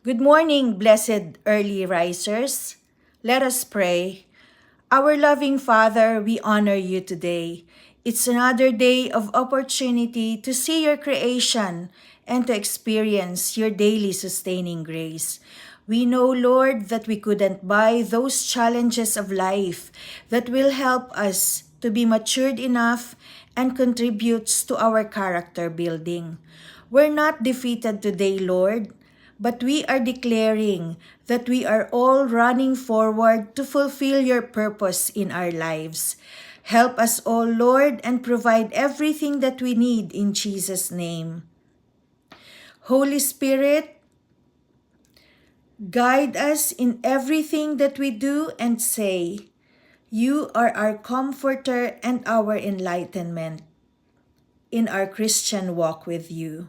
Good morning, blessed early risers. Let us pray. Our loving Father, we honor you today. It's another day of opportunity to see your creation and to experience your daily sustaining grace. We know, Lord, that we couldn't buy those challenges of life that will help us to be matured enough and contributes to our character building. We're not defeated today, Lord, but we are declaring that we are all running forward to fulfill your purpose in our lives. Help us all, Lord, and provide everything that we need in Jesus' name. Holy Spirit, guide us in everything that we do and say. You are our comforter and our enlightenment in our Christian walk with you.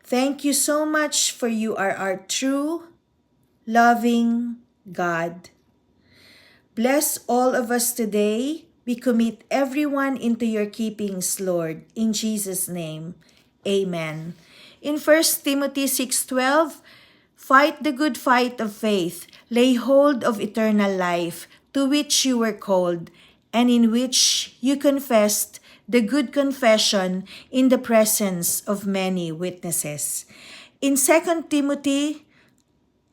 Thank you so much, for you are our true, loving God. Bless all of us today. We commit everyone into your keepings, Lord. In Jesus' name, amen. In 1 Timothy 6:12, fight the good fight of faith, lay hold of eternal life, to which you were called, and in which you confessed the good confession in the presence of many witnesses. In 2 Timothy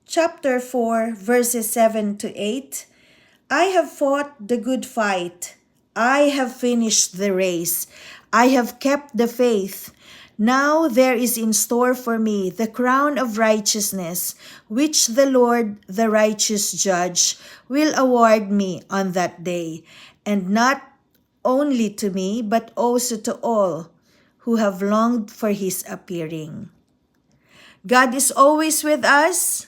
chapter 4, verses 7 to 8, I have fought the good fight. I have finished the race. I have kept the faith. Now there is in store for me the crown of righteousness, which the Lord, the righteous judge, will award me on that day, and not only to me, but also to all who have longed for his appearing. God is always with us.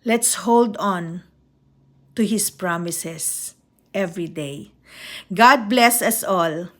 Let's hold on to his promises every day. God bless us all.